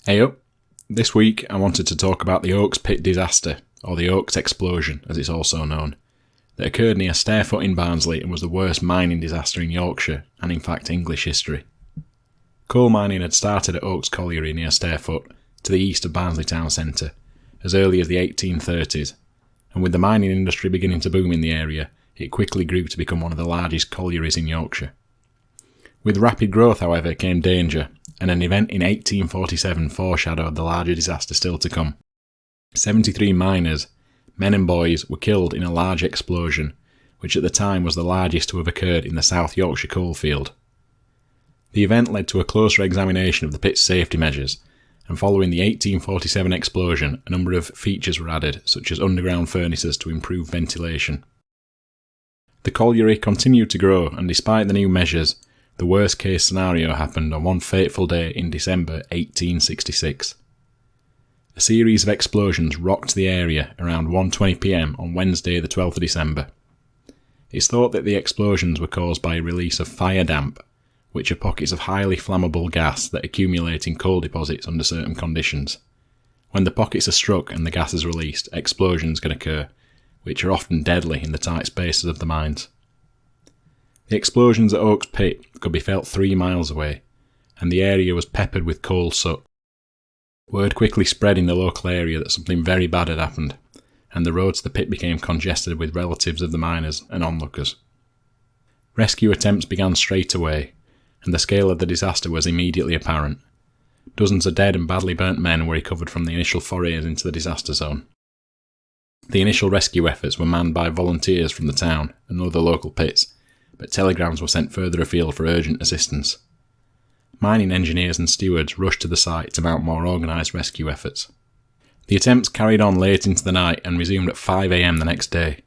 Hey up! This week I wanted to talk about the Oaks Pit disaster, or the Oaks explosion as it's also known, that occurred near Stairfoot in Barnsley and was the worst mining disaster in Yorkshire and in fact English history. Coal mining had started at Oaks Colliery near Stairfoot to the east of Barnsley town centre as early as the 1830s, and with the mining industry beginning to boom in the area, it quickly grew to become one of the largest collieries in Yorkshire. With rapid growth, however, came danger, and an event in 1847 foreshadowed the larger disaster still to come. 73 miners, men and boys, were killed in a large explosion, which at the time was the largest to have occurred in the South Yorkshire coalfield. The event led to a closer examination of the pit's safety measures, and following the 1847 explosion, a number of features were added, such as underground furnaces to improve ventilation. The colliery continued to grow, and despite the new measures, the worst case scenario happened on one fateful day in December 1866. A series of explosions rocked the area around 1:20 p.m. on Wednesday the 12th of December. It's thought that the explosions were caused by a release of fire damp, which are pockets of highly flammable gas that accumulate in coal deposits under certain conditions. When the pockets are struck and the gas is released, explosions can occur, which are often deadly in the tight spaces of the mines. The explosions at Oaks Pit could be felt 3 miles away, and the area was peppered with coal soot. Word quickly spread in the local area that something very bad had happened, and the road to the pit became congested with relatives of the miners and onlookers. Rescue attempts began straight away, and the scale of the disaster was immediately apparent. Dozens of dead and badly burnt men were recovered from the initial forays into the disaster zone. The initial rescue efforts were manned by volunteers from the town and other local pits, but telegrams were sent further afield for urgent assistance. Mining engineers and stewards rushed to the site to mount more organised rescue efforts. The attempts carried on late into the night and resumed at 5 a.m. the next day.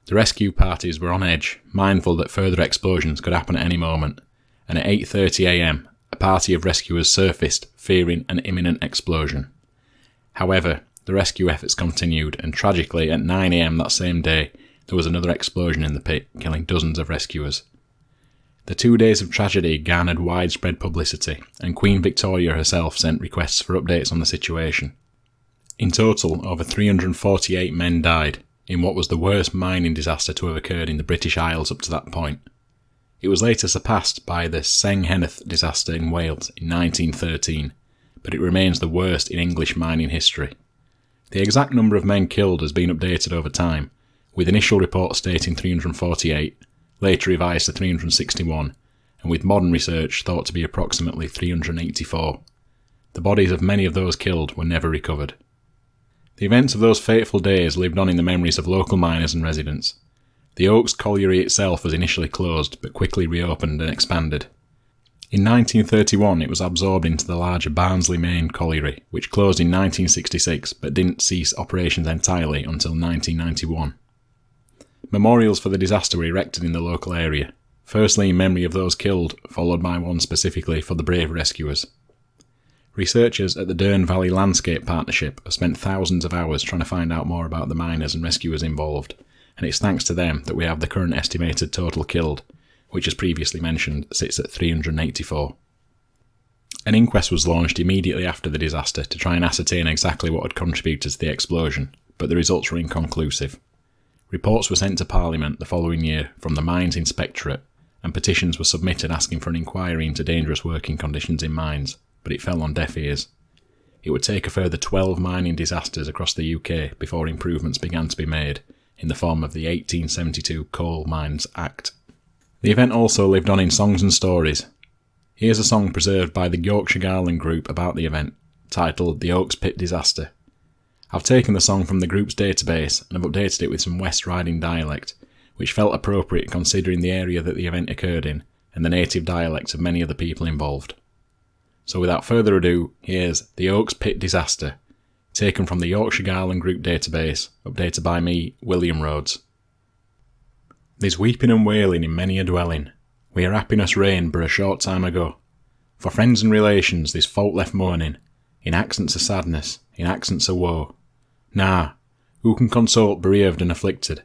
The rescue parties were on edge, mindful that further explosions could happen at any moment, and at 8:30 a.m. a party of rescuers surfaced, fearing an imminent explosion. However, the rescue efforts continued, and tragically at 9 a.m. that same day, there was another explosion in the pit, killing dozens of rescuers. The 2 days of tragedy garnered widespread publicity, and Queen Victoria herself sent requests for updates on the situation. In total, over 348 men died, in what was the worst mining disaster to have occurred in the British Isles up to that point. It was later surpassed by the Sengheneth disaster in Wales in 1913, but it remains the worst in English mining history. The exact number of men killed has been updated over time, with initial reports stating 348, later revised to 361, and with modern research thought to be approximately 384. The bodies of many of those killed were never recovered. The events of those fateful days lived on in the memories of local miners and residents. The Oaks Colliery itself was initially closed, but quickly reopened and expanded. In 1931 it was absorbed into the larger Barnsley main colliery, which closed in 1966 but didn't cease operations entirely until 1991. Memorials for the disaster were erected in the local area, firstly in memory of those killed, followed by one specifically for the brave rescuers. Researchers at the Dearne Valley Landscape Partnership have spent thousands of hours trying to find out more about the miners and rescuers involved, and it's thanks to them that we have the current estimated total killed, which as previously mentioned sits at 384. An inquest was launched immediately after the disaster to try and ascertain exactly what had contributed to the explosion, but the results were inconclusive. Reports were sent to Parliament the following year from the Mines Inspectorate, and petitions were submitted asking for an inquiry into dangerous working conditions in mines, but it fell on deaf ears. It would take a further 12 mining disasters across the UK before improvements began to be made, in the form of the 1872 Coal Mines Act. The event also lived on in songs and stories. Here's a song preserved by the Yorkshire Garland Group about the event, titled The Oaks Pit Disaster. I've taken the song from the group's database and have updated it with some West Riding dialect, which felt appropriate considering the area that the event occurred in and the native dialects of many of the people involved. So without further ado, here's The Oaks Pit Disaster, taken from the Yorkshire Garland Group database, updated by me, William Rhodes. There's weeping and wailing in many a dwelling, where happiness reigned but a short time ago. For friends and relations there's folk left mourning, in accents of sadness, in accents of woe. Nah, who can console bereaved and afflicted,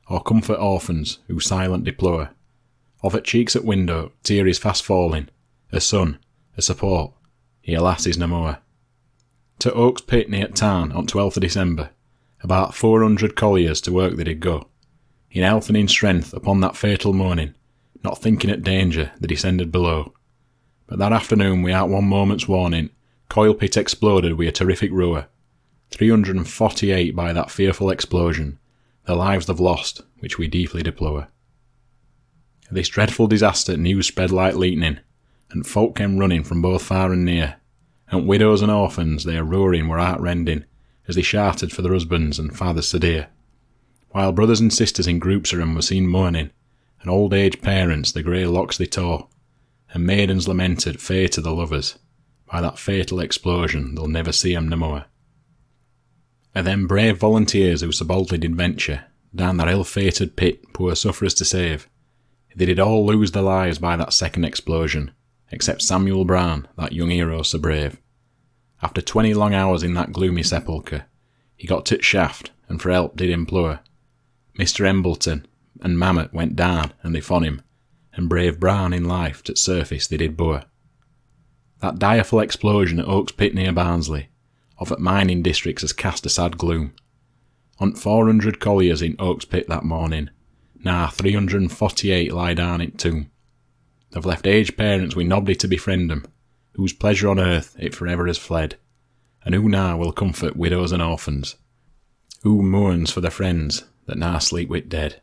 or comfort orphans who silent deplore? Of at cheeks at window tear is fast falling, a son, a support, he alas is no more. To Oaks Pit near town on 12th of December, about 400 colliers to work they did go. In health and in strength upon that fatal morning, not thinking at danger, they descended below. But that afternoon, without one moment's warning, coil pit exploded with a terrific roar. 348 by that fearful explosion, their lives they've lost, which we deeply deplore. Of this dreadful disaster news spread like lightning, and folk came running from both far and near, and widows and orphans their roaring were heart-rending, as they shouted for their husbands and fathers so dear, while brothers and sisters in groups of 'em were seen mourning, and old-aged parents the grey locks they tore, and maidens lamented fate of the lovers, by that fatal explosion they'll never see 'em no more. And them brave volunteers who so boldly did venture down that ill-fated pit poor sufferers to save, they did all lose their lives by that second explosion, except Samuel Brown, that young hero so brave. After 20 long hours in that gloomy sepulchre, he got to shaft and for help did implore. Mr. Embleton and Mamet went down and they fon him, and brave Brown in life to surface they did bore. That direful explosion at Oaks Pit near Barnsley, off at mining districts has cast a sad gloom. On 400 colliers in Oaks Pit that morning, now 348 lie down in tomb. They've left aged parents with nobody to befriend 'em, whose pleasure on earth it forever has fled, and who now will comfort widows and orphans, who mourns for their friends that now sleep with dead.